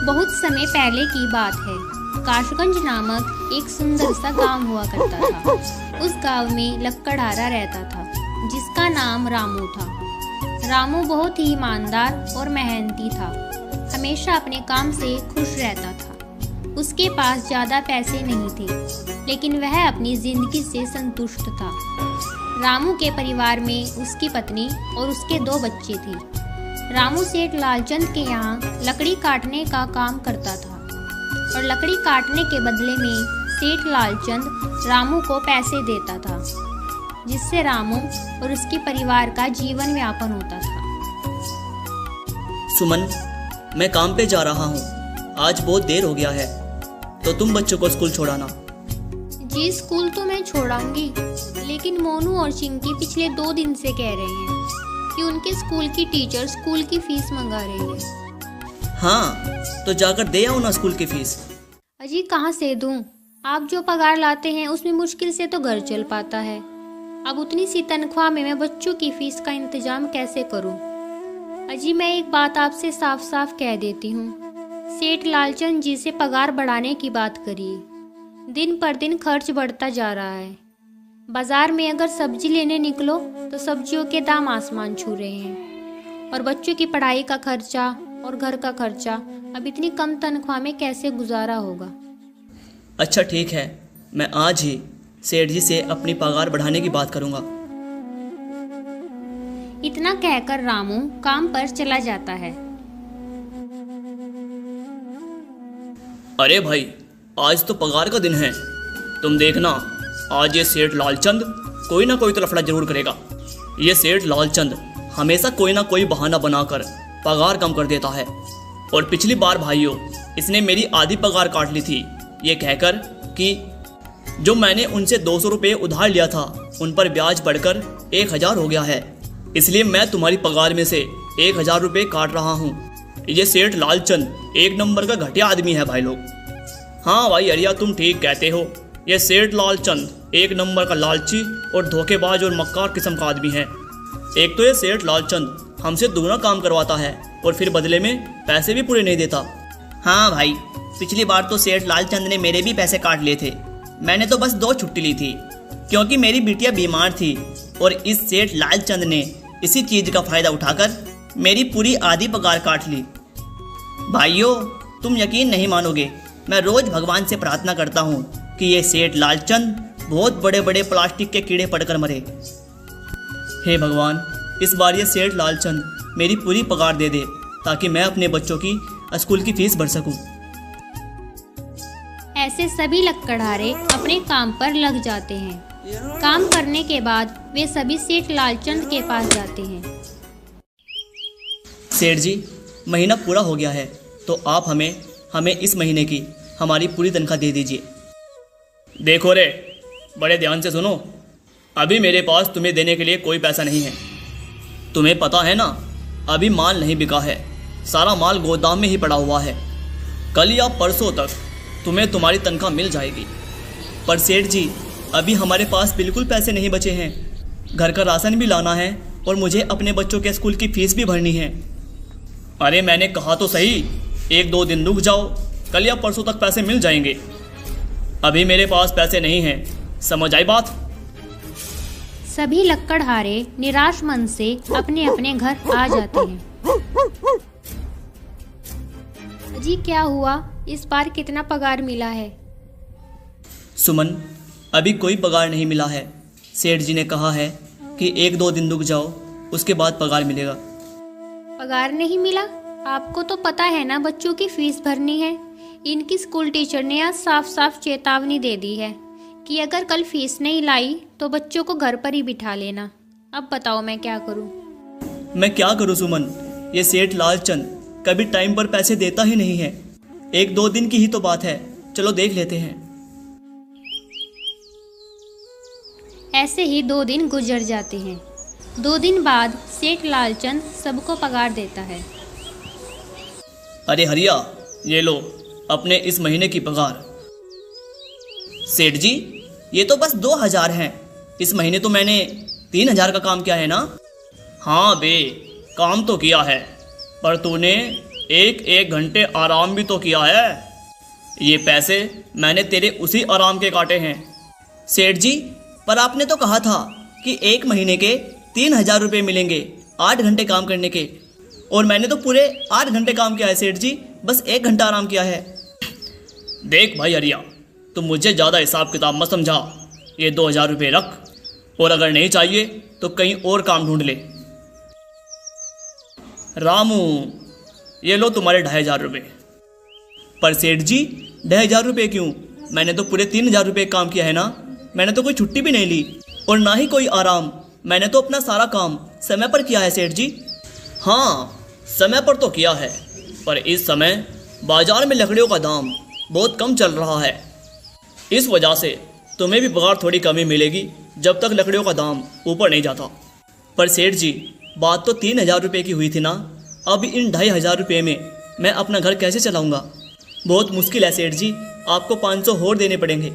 बहुत समय पहले की बात है। काशगंज नामक एक सुंदर सा गांव हुआ करता था। उस गांव में लक्कड़हारा रहता था जिसका नाम रामू था। रामू बहुत ही ईमानदार और मेहनती था। हमेशा अपने काम से खुश रहता था। उसके पास ज़्यादा पैसे नहीं थे, लेकिन वह अपनी ज़िंदगी से संतुष्ट था। रामू के परिवार में उसकी पत्नी और उसके 2 बच्चे थे। रामू सेठ लालचंद के यहाँ लकड़ी काटने का काम करता था और लकड़ी काटने के बदले में सेठ लालचंद रामू को पैसे देता था, जिससे रामू और उसके परिवार का जीवन यापन होता था। सुमन, मैं काम पे जा रहा हूँ। आज बहुत देर हो गया है, तो तुम बच्चों को स्कूल छोड़ाना। जी, स्कूल तो मैं छोड़ाऊंगी, लेकिन मोनू और चिंकी पिछले 2 दिन से कह रहे हैं कि उनके स्कूल की टीचर स्कूल की फीस मंगा रही है। हाँ, तो जाकर दे आओ ना स्कूल की फीस। अजी, कहाँ से दूं? आप जो पगार लाते हैं उसमें मुश्किल से तो घर चल पाता है। अब उतनी सी तनख्वाह में मैं बच्चों की फीस का इंतजाम कैसे करूं? अजी, मैं एक बात आपसे साफ साफ कह देती हूँ। सेठ लालचंद जी से पगार बढ़ाने की बात करिए। दिन पर दिन खर्च बढ़ता जा रहा है। बाजार में अगर सब्जी लेने निकलो तो सब्जियों के दाम आसमान छू रहे हैं, और बच्चों की पढ़ाई का खर्चा और घर का खर्चा अब इतनी कम तनख्वाह में कैसे गुजारा होगा? अच्छा ठीक है, मैं आज ही सेठ जी से अपनी पगार बढ़ाने की बात करूँगा। इतना कहकर रामू काम पर चला जाता है। अरे भाई, आज तो पगार का दिन है। तुम देखना, आज ये सेठ लालचंद कोई ना कोई तो लफड़ा जरूर करेगा। ये सेठ लालचंद हमेशा कोई ना कोई बहाना बनाकर पगार कम कर देता है। और पिछली बार भाइयों, इसने मेरी आधी पगार काट ली थी, ये कहकर कि जो मैंने उनसे 200 रुपये उधार लिया था उन पर ब्याज बढ़कर 1000 हो गया है, इसलिए मैं तुम्हारी पगार में से 1000 रुपये काट रहा हूँ। ये सेठ लालचंद एक नंबर का घटिया आदमी है भाई लोग। हाँ भाई अरिया, तुम ठीक कहते हो। ये सेठ लालचंद एक नंबर का लालची और धोखेबाज और मक्कार किस्म का आदमी है। एक तो ये सेठ लालचंद हमसे दोगुना काम करवाता है और फिर बदले में पैसे भी पूरे नहीं देता। हाँ भाई, पिछली बार तो सेठ लालचंद ने मेरे भी पैसे काट लिए थे। मैंने तो बस 2 छुट्टी ली थी क्योंकि मेरी बिटिया बीमार थी, और इस सेठ लालचंद ने इसी चीज़ का फ़ायदा उठाकर मेरी पूरी आधी पगार काट ली। भाइयों, तुम यकीन नहीं मानोगे, मैं रोज़ भगवान से प्रार्थना करता हूँ कि ये सेठ लालचंद बहुत बड़े बड़े प्लास्टिक के कीड़े पड़कर मरे। हे भगवान, इस बार ये सेठ लालचंद मेरी पूरी पगार दे दे ताकि मैं अपने बच्चों की स्कूल की फीस भर सकूं। ऐसे सभी लक्कड़हारे अपने काम पर लग जाते हैं। काम करने के बाद वे सभी सेठ लालचंद के पास जाते हैं। सेठ जी, महीना पूरा हो गया है, तो आप हमें इस महीने की हमारी पूरी तनख्वाह दे दीजिए। देखो रे, बड़े ध्यान से सुनो। अभी मेरे पास तुम्हें देने के लिए कोई पैसा नहीं है। तुम्हें पता है ना, अभी माल नहीं बिका है, सारा माल गोदाम में ही पड़ा हुआ है। कल या परसों तक तुम्हें तुम्हारी तनख्वाह मिल जाएगी। पर सेठ जी, अभी हमारे पास बिल्कुल पैसे नहीं बचे हैं। घर का राशन भी लाना है और मुझे अपने बच्चों के स्कूल की फीस भी भरनी है। अरे मैंने कहा तो सही, 1-2 दिन रुक जाओ, कल या परसों तक पैसे मिल जाएंगे। अभी मेरे पास पैसे नहीं हैं, समझ आई बात? सभी लक्कड़हारे निराश मन से अपने अपने घर आ जाते हैं। जी, क्या हुआ? इस बार कितना पगार मिला है? सुमन, अभी कोई पगार नहीं मिला है। सेठ जी ने कहा है कि 1-2 दिन रुक जाओ, उसके बाद पगार मिलेगा। पगार नहीं मिला? आपको तो पता है ना बच्चों की फीस भरनी है। इनकी स्कूल टीचर ने आज साफ साफ चेतावनी दे दी है कि अगर कल फीस नहीं लाई तो बच्चों को घर पर ही बिठा लेना। अब बताओ मैं क्या करूं? मैं क्या करूं सुमन, ये सेठ लालचंद कभी टाइम पर पैसे देता ही नहीं है। 1-2 दिन की ही तो बात है, चलो देख लेते हैं। ऐसे ही 2 दिन गुजर जाते हैं। 2 दिन बाद सेठ लालचंद सबको पगार देता है। अरे हरिया, ये लो अपने इस महीने की पगार। सेठ जी, ये तो बस 2000 हैं। इस महीने तो मैंने 3000 का काम किया है ना? हाँ बे, काम तो किया है, पर तूने एक एक घंटे आराम भी तो किया है। ये पैसे मैंने तेरे उसी आराम के काटे हैं। सेठ जी, पर आपने तो कहा था कि 1 महीने के 3,000 रुपये मिलेंगे 8 घंटे काम करने के, और मैंने तो पूरे 8 घंटे काम किया है सेठ जी, बस 1 घंटा आराम किया है। देख भाई हरिया, तुम मुझे ज़्यादा हिसाब किताब मत समझा। ये 2,000 रुपये रख, और अगर नहीं चाहिए तो कहीं और काम ढूंढ ले। रामू, ये लो तुम्हारे 2,500 रुपये। पर सेठ जी 2,500 रुपये क्यों? मैंने तो पूरे 3,000 रुपये काम किया है ना। मैंने तो कोई छुट्टी भी नहीं ली और ना ही कोई आराम। मैंने तो अपना सारा काम समय पर किया है सेठ जी। हाँ, समय पर तो किया है, पर इस समय बाजार में लकड़ियों का दाम बहुत कम चल रहा है। इस वजह से तुम्हें भी पगार थोड़ी कमी मिलेगी जब तक लकड़ियों का दाम ऊपर नहीं जाता। पर सेठ जी, बात तो 3,000 रुपये की हुई थी ना। अब इन 2,500 रुपये में मैं अपना घर कैसे चलाऊंगा? बहुत मुश्किल है सेठ जी, आपको 500 और देने पड़ेंगे।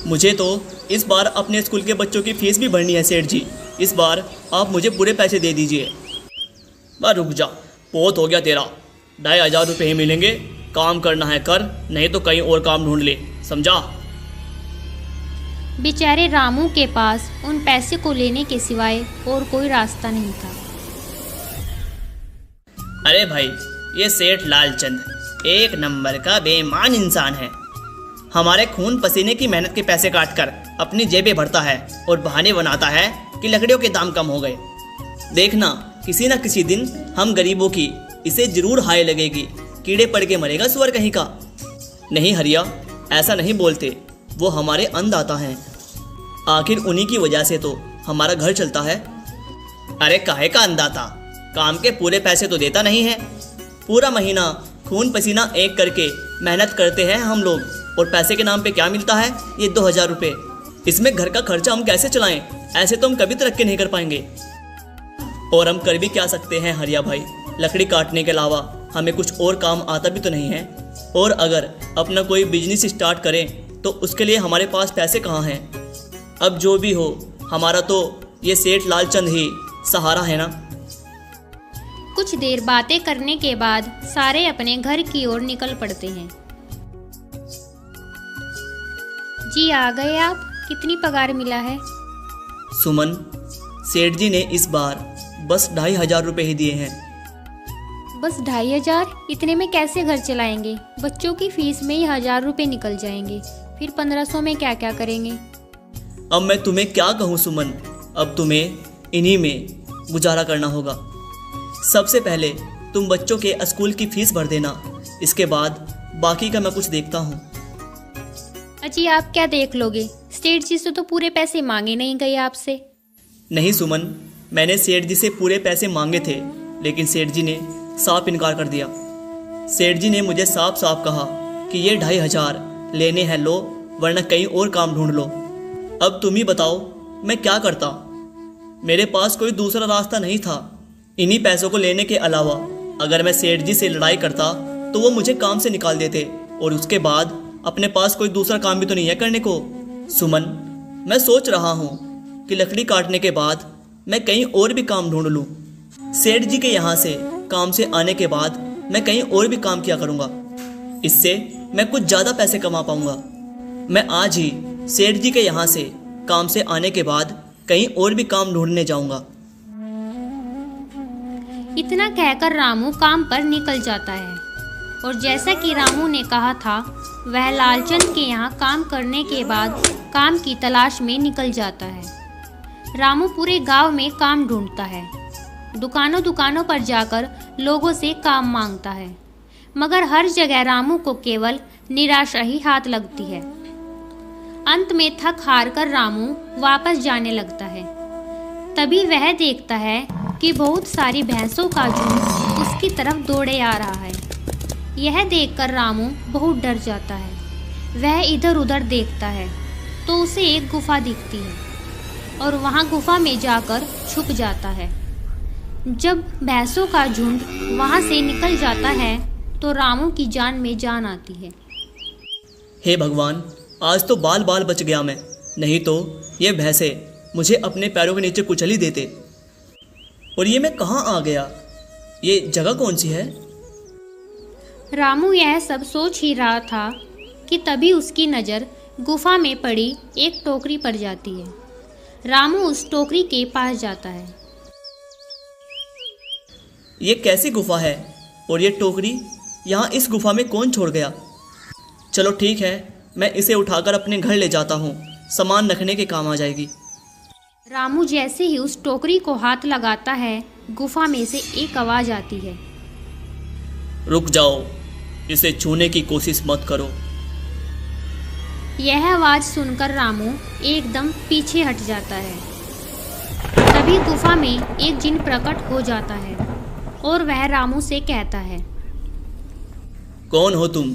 मुझे तो इस बार अपने स्कूल के बच्चों की फीस भी भरनी है सेठ जी। इस बार आप मुझे पूरे पैसे दे दीजिए। बस रुक जा, बहुत हो गया तेरा। 2,500 रुपये ही मिलेंगे। काम करना है कर, नहीं तो कहीं और काम ढूंढ ले, समझा? बेचारे रामू के पास उन पैसे को लेने के सिवाय और कोई रास्ता नहीं था। अरे भाई, ये सेठ लालचंद एक नंबर का बेईमान इंसान है। हमारे खून पसीने की मेहनत के पैसे काटकर अपनी जेबें भरता है और बहाने बनाता है कि लकड़ियों के दाम कम हो गए। देखना, किसी न किसी दिन हम गरीबों की इसे जरूर हाय लगेगी। कीड़े पड़ के मरेगा सुअर कहीं का। नहीं हरिया, ऐसा नहीं बोलते, वो हमारे अन्नदाता हैं। आखिर उन्हीं की वजह से तो हमारा घर चलता है। अरे काहे का अन्नदाता? काम के पूरे पैसे तो देता नहीं है। पूरा महीना खून पसीना एक करके मेहनत करते हैं हम लोग, और पैसे के नाम पे क्या मिलता है? ये 2,000 रुपये। इसमें घर का खर्चा हम कैसे चलाएं? ऐसे तो हम कभी तरक्की नहीं कर पाएंगे। और हम कर भी क्या सकते हैं हरिया भाई? लकड़ी काटने के अलावा हमें कुछ और काम आता भी तो नहीं है। और अगर अपना कोई बिजनेस स्टार्ट करें तो उसके लिए हमारे पास पैसे कहाँ हैं? अब जो भी हो, हमारा तो ये सेठ लालचंद ही सहारा है ना। कुछ देर बातें करने के बाद सारे अपने घर की ओर निकल पड़ते हैं। जी आ गए आप? कितनी पगार मिला है? सुमन, सेठ जी ने इस बार बस 2,500 रुपये ही दिए हैं। बस 2,500? इतने में कैसे घर चलाएंगे? बच्चों की फीस में ही 1,000 रुपये निकल जाएंगे, फिर 1,500 में क्या क्या करेंगे? अब मैं तुम्हें क्या कहूँ सुमन, अब तुम्हें इन्हीं में गुजारा करना होगा। सबसे पहले तुम बच्चों के स्कूल की फीस भर देना, इसके बाद बाकी का मैं कुछ देखता हूँ। अजी आप क्या देख लोगे? सेठ जी से तो पूरे पैसे मांगे नहीं गए आपसे। नहीं सुमन, मैंने सेठ जी से पूरे पैसे मांगे थे, लेकिन सेठ जी ने साफ इनकार कर दिया। सेठ जी ने मुझे साफ साफ कहा कि ये 2,500 लेने हैं लो, वरना कहीं और काम ढूंढ लो। अब तुम ही बताओ मैं क्या करता? मेरे पास कोई दूसरा रास्ता नहीं था। इन्हीं पैसों को लेने के अलावा अगर मैं सेठ जी से लड़ाई करता तो वो मुझे काम से निकाल देते, और उसके बाद अपने पास कोई दूसरा काम भी तो नहीं है करने को। सुमन, मैं सोच रहा हूँ कि लकड़ी काटने के बाद मैं कहीं और भी काम ढूंढ लूँ। सेठ जी के यहाँ से काम से आने के बाद मैं कहीं और भी काम किया करूँगा। इससे मैं कुछ ज़्यादा पैसे कमा पाऊँगा। मैं आज ही सेठ जी के यहाँ से काम से आने के बाद कहीं और भी काम ढूंढने जाऊँगा। इतना कहकर रामू काम पर निकल जाता है, और जैसा कि रामू ने कहा था, वह लालचंद के यहाँ काम करने के बाद काम की तलाश में निकल जाता है। रामू पूरे गांव में काम ढूंढता है, दुकानों दुकानों पर जाकर लोगों से काम मांगता है, मगर हर जगह रामू को केवल निराशा ही हाथ लगती है। अंत में थक हार कर रामू वापस जाने लगता है। तभी वह देखता है कि बहुत सारी भैंसों का झुंड उसकी तरफ दौड़े आ रहा है। यह देखकर रामू बहुत डर जाता है। वह इधर उधर देखता है तो उसे एक गुफा दिखती है, और वहां गुफा में जाकर छुप जाता है। जब भैंसों का झुंड वहां से निकल जाता है तो रामू की जान में जान आती है। हे भगवान, आज तो बाल बाल बच गया मैं, नहीं तो ये भैंसे मुझे अपने पैरों के नीचे कुचल ही देते। और ये मैं कहाँ आ गया? ये जगह कौन सी है? रामू यह सब सोच ही रहा था कि तभी उसकी नज़र गुफा में पड़ी एक टोकरी पर जाती है। रामू उस टोकरी के पास जाता है। ये कैसी गुफा है और ये टोकरी यहाँ इस गुफा में कौन छोड़ गया? चलो ठीक है, मैं इसे उठाकर अपने घर ले जाता हूँ, सामान रखने के काम आ जाएगी। रामू जैसे ही उस टोकरी को हाथ लगाता है, गुफा में से एक आवाज़ आती है। रुक जाओ, इसे छूने की कोशिश मत करो। यह आवाज़ सुनकर रामू एकदम पीछे हट जाता है। तभी गुफा में एक जिन प्रकट हो जाता है और वह रामू से कहता है, कौन हो तुम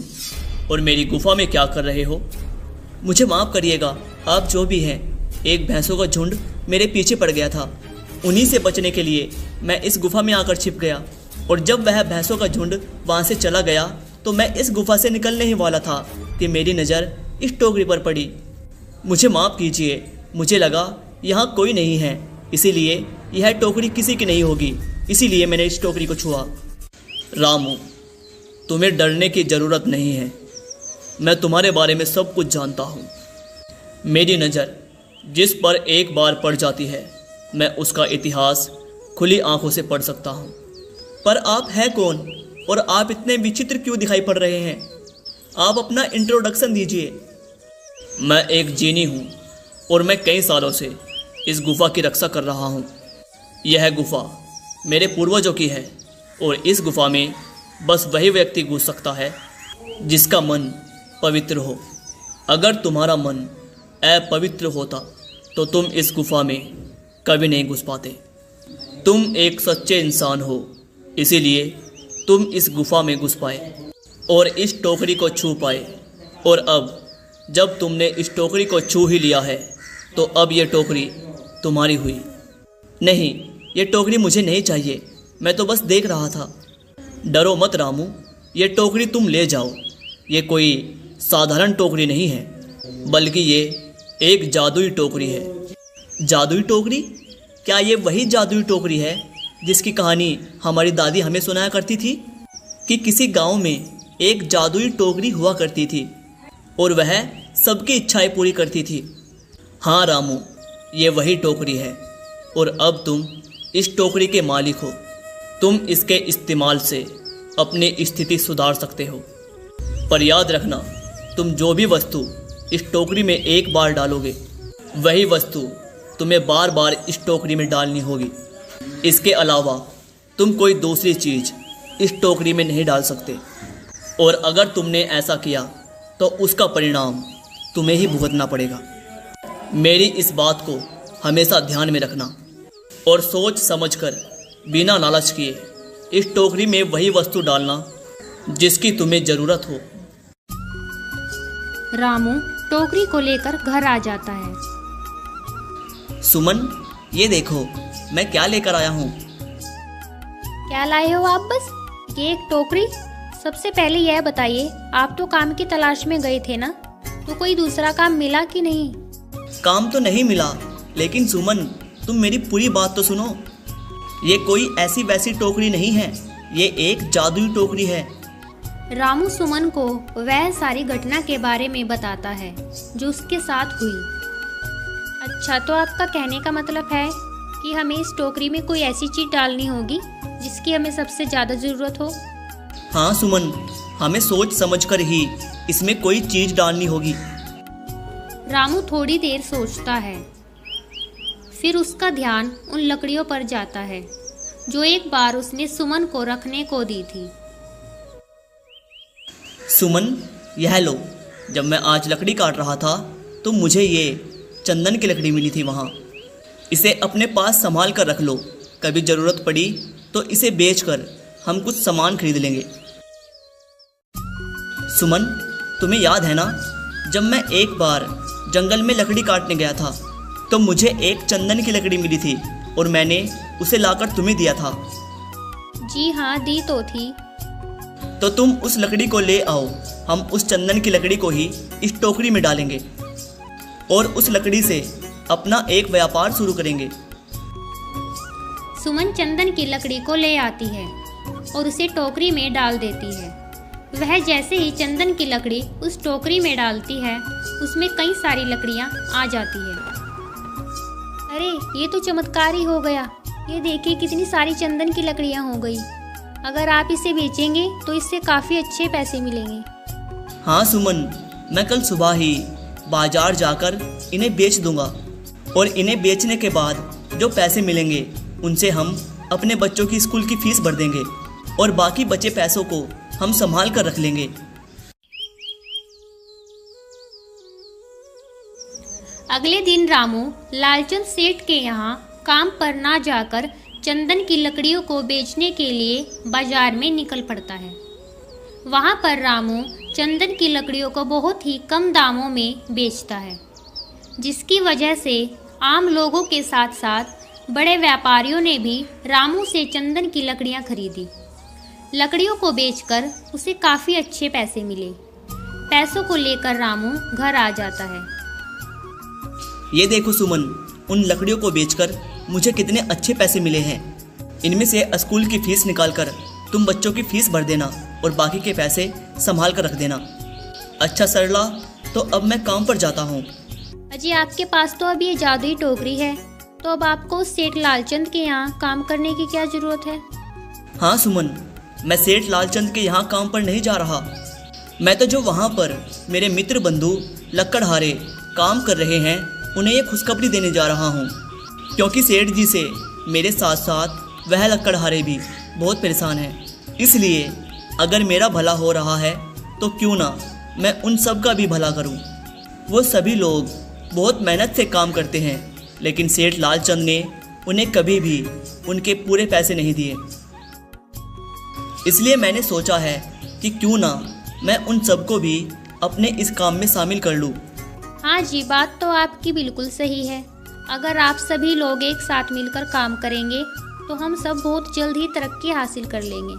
और मेरी गुफा में क्या कर रहे हो? मुझे माफ़ करिएगा, आप जो भी हैं, एक भैंसों का झुंड मेरे पीछे पड़ गया था। उन्हीं से बचने के लिए मैं इस गुफा में आकर छिप गया, और जब वह भैंसों का झुंड वहाँ से चला गया तो मैं इस गुफा से निकलने ही वाला था कि मेरी नज़र इस टोकरी पर पड़ी। मुझे माफ़ कीजिए, मुझे लगा यहाँ कोई नहीं है, इसीलिए यह टोकरी किसी की नहीं होगी, इसीलिए मैंने इस टोकरी को छुआ। रामू, तुम्हें डरने की ज़रूरत नहीं है, मैं तुम्हारे बारे में सब कुछ जानता हूँ। मेरी नज़र जिस पर एक बार पड़ जाती है, मैं उसका इतिहास खुली आंखों से पढ़ सकता हूँ। पर आप हैं कौन और आप इतने विचित्र क्यों दिखाई पड़ रहे हैं? आप अपना इंट्रोडक्शन दीजिए। मैं एक जीनी हूँ और मैं कई सालों से इस गुफा की रक्षा कर रहा हूँ। यह गुफा मेरे पूर्वजों की है और इस गुफा में बस वही व्यक्ति घुस सकता है जिसका मन पवित्र हो। अगर तुम्हारा मन अपवित्र होता तो तुम इस गुफा में कभी नहीं घुस पाते। तुम एक सच्चे इंसान हो, इसीलिए तुम इस गुफा में घुस पाए और इस टोकरी को छू पाए। और अब जब तुमने इस टोकरी को छू ही लिया है तो अब ये टोकरी तुम्हारी हुई। नहीं, ये टोकरी मुझे नहीं चाहिए, मैं तो बस देख रहा था। डरो मत रामू, ये टोकरी तुम ले जाओ। ये कोई साधारण टोकरी नहीं है, बल्कि ये एक जादुई टोकरी है। जादुई टोकरी? क्या ये वही जादुई टोकरी है जिसकी कहानी हमारी दादी हमें सुनाया करती थी कि किसी गांव में एक जादुई टोकरी हुआ करती थी और वह सबकी इच्छाएं पूरी करती थी? हाँ रामू, ये वही टोकरी है और अब तुम इस टोकरी के मालिक हो। तुम इसके इस्तेमाल से अपनी स्थिति सुधार सकते हो। पर याद रखना, तुम जो भी वस्तु इस टोकरी में एक बार डालोगे, वही वस्तु तुम्हें बार बार इस टोकरी में डालनी होगी। इसके अलावा तुम कोई दूसरी चीज़ इस टोकरी में नहीं डाल सकते, और अगर तुमने ऐसा किया तो उसका परिणाम तुम्हें ही भुगतना पड़ेगा। मेरी इस बात को हमेशा ध्यान में रखना और सोच समझकर बिना लालच किए इस टोकरी में वही वस्तु डालना जिसकी तुम्हें ज़रूरत हो। रामू टोकरी को लेकर घर आ जाता है। सुमन, ये देखो मैं क्या लेकर आया हूँ। क्या लाए हो आप? बस ये एक टोकरी? सबसे पहले यह बताइए, आप तो काम की तलाश में गए थे ना, तो कोई दूसरा काम मिला कि नहीं? काम तो नहीं मिला, लेकिन सुमन तुम मेरी पूरी बात तो सुनो। ये कोई ऐसी वैसी टोकरी नहीं है, ये एक जादुई टोकरी है। रामू सुमन को वह सारी घटना के बारे में बताता है जो उसके साथ हुई। अच्छा, तो आपका कहने का मतलब है कि हमें इस टोकरी में कोई ऐसी चीज़ डालनी होगी जिसकी हमें सबसे ज़्यादा ज़रूरत हो? हाँ सुमन, हमें सोच समझकर ही इसमें कोई चीज़ डालनी होगी। रामू थोड़ी देर सोचता है, फिर उसका ध्यान उन लकड़ियों पर जाता है जो एक बार उसने सुमन को रखने को दी थी। सुमन, यह लो, जब मैं आज लकड़ी काट रहा था तो मुझे ये चंदन की लकड़ी मिली थी वहाँ। इसे अपने पास संभाल कर रख लो, कभी ज़रूरत पड़ी तो इसे बेचकर हम कुछ सामान खरीद लेंगे। सुमन, तुम्हें याद है ना, जब मैं एक बार जंगल में लकड़ी काटने गया था तो मुझे एक चंदन की लकड़ी मिली थी और मैंने उसे लाकर तुम्हें दिया था। जी हाँ, दी तो थी। तो तुम उस लकड़ी को ले आओ, हम उस चंदन की लकड़ी को ही इस टोकरी में डालेंगे और उस लकड़ी से अपना एक व्यापार शुरू करेंगे। सुमन चंदन की लकड़ी को ले आती है और उसे टोकरी में डाल देती है। वह जैसे ही चंदन की लकड़ी उस टोकरी में डालती है, उसमें कई सारी लकड़ियाँ आ जाती है। अरे ये तो चमत्कार ही हो गया। ये देखिए कितनी सारी चंदन की लकड़ियाँ हो गई। अगर आप इसे बेचेंगे तो इससे काफ़ी अच्छे पैसे मिलेंगे। हाँ सुमन, मैं कल सुबह ही बाजार जाकर इन्हें बेच दूंगा और इन्हें बेचने के बाद जो पैसे मिलेंगे उनसे हम अपने बच्चों की स्कूल की फीस भर देंगे और बाकी बचे पैसों को हम संभाल कर रख लेंगे। अगले दिन रामू लालचंद सेठ के यहाँ काम पर ना जाकर चंदन की लकड़ियों को बेचने के लिए बाजार में निकल पड़ता है। वहाँ पर रामू चंदन की लकड़ियों को बहुत ही कम दामों में बेचता है, जिसकी वजह से आम लोगों के साथ साथ बड़े व्यापारियों ने भी रामू से चंदन की लकड़ियाँ खरीदी। लकड़ियों को बेचकर उसे काफ़ी अच्छे पैसे मिले। पैसों को लेकर रामू घर आ जाता है। ये देखो सुमन, उन लकड़ियों को बेचकर मुझे कितने अच्छे पैसे मिले हैं। इनमें से स्कूल की फीस निकालकर तुम बच्चों की फीस भर देना और बाकी के पैसे संभाल कर रख देना। अच्छा सरला, तो अब मैं काम पर जाता हूँ। अजी आपके पास तो अभी ये जादुई टोकरी है, तो अब आपको सेठ लालचंद के यहाँ काम करने की क्या ज़रूरत है? हाँ सुमन, मैं सेठ लालचंद के यहाँ काम पर नहीं जा रहा। मैं तो जो वहाँ पर मेरे मित्र बंधु लक्कड़हारे काम कर रहे हैं उन्हें ये खुशखबरी देने जा रहा हूँ, क्योंकि सेठ जी से मेरे साथ साथ वह लक्कड़हारे भी बहुत परेशान हैं। इसलिए अगर मेरा भला हो रहा है तो क्यों ना मैं उन सब का भी भला करूँ। वो सभी लोग बहुत मेहनत से काम करते हैं, लेकिन सेठ लालचंद ने उन्हें कभी भी उनके पूरे पैसे नहीं दिए। इसलिए मैंने सोचा है कि क्यों ना मैं उन सबको भी अपने इस काम में शामिल कर लूँ। हाँ जी, बात तो आपकी बिल्कुल सही है। अगर आप सभी लोग एक साथ मिलकर काम करेंगे तो हम सब बहुत जल्द ही तरक्की हासिल कर लेंगे।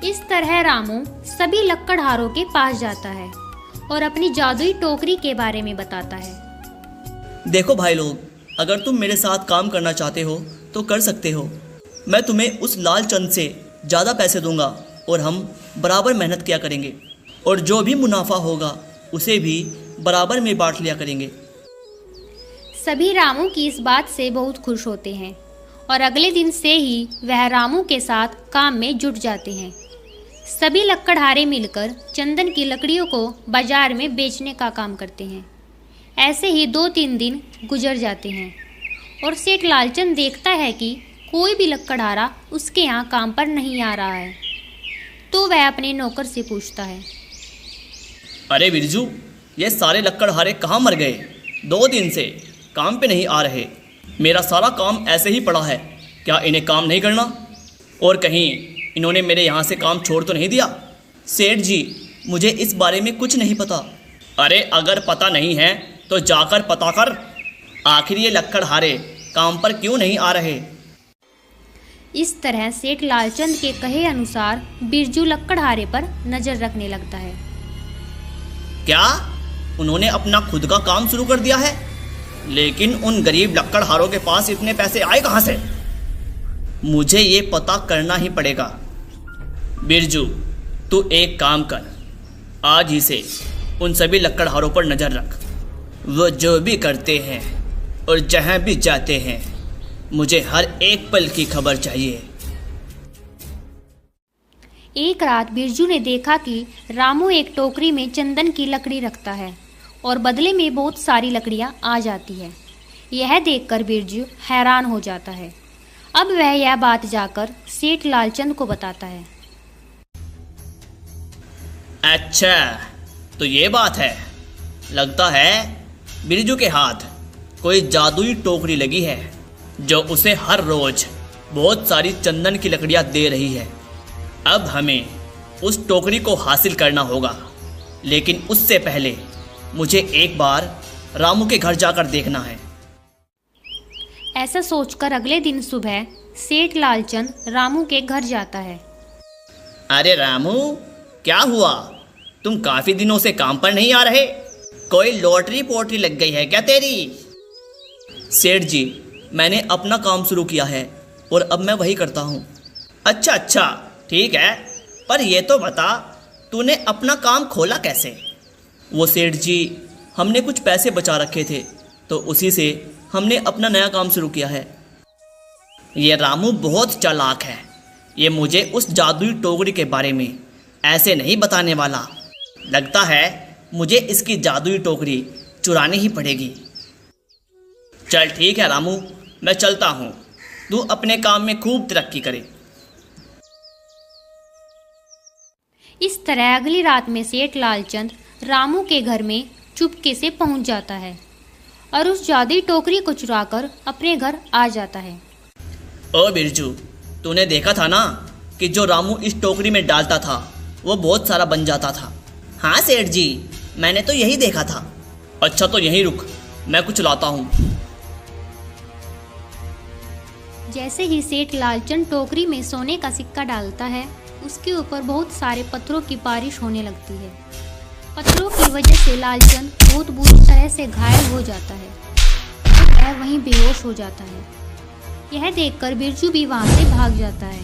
इस तरह रामू सभी लक्कड़हारों के पास जाता है और अपनी जादुई टोकरी के बारे में बताता है। देखो भाई लोग, अगर तुम मेरे साथ काम करना चाहते हो तो कर सकते हो। मैं तुम्हें उस लालचंद से ज़्यादा पैसे दूंगा और हम बराबर मेहनत किया करेंगे और जो भी मुनाफा होगा उसे भी बराबर में बांट लिया करेंगे। सभी रामू की इस बात से बहुत खुश होते हैं और अगले दिन से ही वह रामू के साथ काम में जुट जाते हैं। सभी लक्कड़हारे मिलकर चंदन की लकड़ियों को बाजार में बेचने का काम करते हैं। ऐसे ही 2-3 दिन गुजर जाते हैं और सेठ लालचंद देखता है कि कोई भी लक्कड़हारा उसके यहाँ काम पर नहीं आ रहा है, तो वह अपने नौकर से पूछता है, अरे बिरजू, ये सारे लक्कड़हारे कहाँ मर गए? 2 दिन से काम पे नहीं आ रहे। मेरा सारा काम ऐसे ही पड़ा है, क्या इन्हें काम नहीं करना? और कहीं इन्होंने मेरे यहाँ से काम छोड़ तो नहीं दिया? सेठ जी, मुझे इस बारे में कुछ नहीं पता। अरे अगर पता नहीं है तो जाकर पता कर, आखिर ये लक्कड़हारे काम पर क्यों नहीं आ रहे? इस तरह सेठ लालचंद के कहे अनुसार बिरजू लक्कड़हारे पर नजर रखने लगता है। क्या उन्होंने अपना खुद का काम शुरू कर दिया है? लेकिन उन गरीब लक्कड़हारों के पास इतने पैसे आए कहाँ से? मुझे ये पता करना ही पड़ेगा। बिरजू, तू एक काम कर, आज ही से उन सभी लक्कड़हारों पर नज़र रख। वो जो भी करते हैं और जहाँ भी जाते हैं, मुझे हर एक पल की खबर चाहिए। एक रात बिरजू ने देखा कि रामू एक टोकरी में चंदन की लकड़ी रखता है और बदले में बहुत सारी लकड़ियां आ जाती है। यह देखकर बिरजू हैरान हो जाता है। अब वह यह बात जाकर सेठ लालचंद को बताता है। अच्छा, तो ये बात है। लगता है बिरजू के हाथ कोई जादुई टोकरी लगी है जो उसे हर रोज बहुत सारी चंदन की लकड़ियां दे रही है। अब हमें उस टोकरी को हासिल करना होगा, लेकिन उससे पहले मुझे एक बार रामू के घर जाकर देखना है। ऐसा सोचकर अगले दिन सुबह सेठ लालचंद रामू के घर जाता है। अरे रामू, क्या हुआ? तुम काफी दिनों से काम पर नहीं आ रहे। कोई लॉटरी पोटरी लग गई है क्या तेरी? सेठ जी, मैंने अपना काम शुरू किया है और अब मैं वही करता हूँ। अच्छा, ठीक है, पर ये तो बता, तूने अपना काम खोला कैसे? वो सेठ जी, हमने कुछ पैसे बचा रखे थे तो उसी से हमने अपना नया काम शुरू किया है। ये रामू बहुत चालाक है। ये मुझे उस जादुई टोकरी के बारे में ऐसे नहीं बताने वाला। लगता है मुझे इसकी जादुई टोकरी चुरानी ही पड़ेगी। चल ठीक है रामू, मैं चलता हूँ। तू अपने काम में खूब तरक्की करे। इस तरह अगली रात में सेठ लालचंद रामू के घर में चुपके से पहुंच जाता है और उस जादुई टोकरी को चुराकर अपने घर आ जाता है। ओ बिरजू, तूने देखा था ना कि जो रामू इस टोकरी में डालता था वो बहुत सारा बन जाता था। हाँ सेठ जी, मैंने तो यही देखा था। अच्छा तो यहीं रुक, मैं कुछ लाता हूँ। जैसे ही सेठ लालचंद टोकरी में सोने का सिक्का डालता है, उसके ऊपर बहुत सारे पत्थरों की बारिश होने लगती है। पत्थरों की वजह से लालचंद बहुत बुरी तरह से घायल हो जाता है और वह वहीं बेहोश हो जाता है। यह देखकर बिरजू भी वहां से भाग जाता है।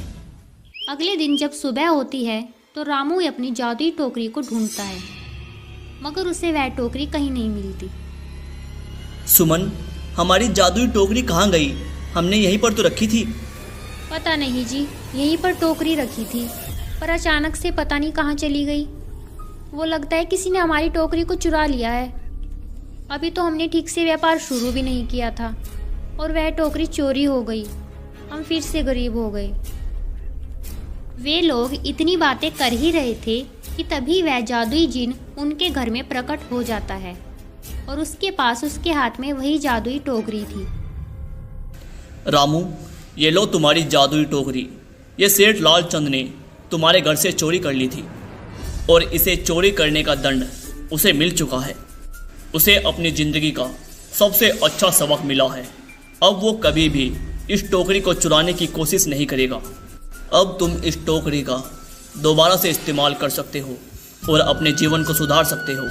अगले दिन जब सुबह होती है तो रामू अपनी जादुई टोकरी को ढूंढता है, मगर उसे वह टोकरी कहीं नहीं मिलती। सुमन, हमारी जादुई टोकरी कहाँ गई? हमने यहीं पर तो रखी थी। पता नहीं जी, यहीं पर टोकरी रखी थी, पर अचानक से पता नहीं कहाँ चली गई। वो लगता है किसी ने हमारी टोकरी को चुरा लिया है। अभी तो हमने ठीक से व्यापार शुरू भी नहीं किया था और वह टोकरी चोरी हो गई। हम फिर से गरीब हो गए। वे लोग इतनी बातें कर ही रहे थे कि तभी वह जादुई जिन उनके घर में प्रकट हो जाता है और उसके पास उसके हाथ में वही जादुई टोकरी थी। रामू, ये लो तुम्हारी जादुई टोकरी। ये सेठ लालचंद ने तुम्हारे घर से चोरी कर ली थी और इसे चोरी करने का दंड उसे मिल चुका है। उसे अपनी ज़िंदगी का सबसे अच्छा सबक मिला है। अब वो कभी भी इस टोकरी को चुराने की कोशिश नहीं करेगा। अब तुम इस टोकरी का दोबारा से इस्तेमाल कर सकते हो और अपने जीवन को सुधार सकते हो।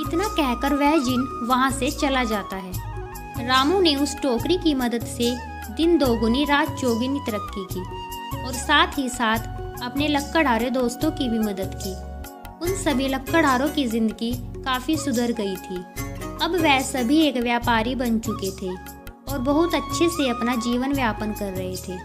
इतना कहकर वह जिन वहां से चला जाता है। रामू ने उस टोकरी की मदद से दिन दोगुनी रात चौगुनी तरक्की की और साथ ही साथ अपने लक्कड़हारे दोस्तों की भी मदद की। उन सभी लक्कड़हारों की जिंदगी काफी सुधर गई थी। अब वह सभी एक व्यापारी बन चुके थे और बहुत अच्छे से अपना जीवन यापन कर रहे थे।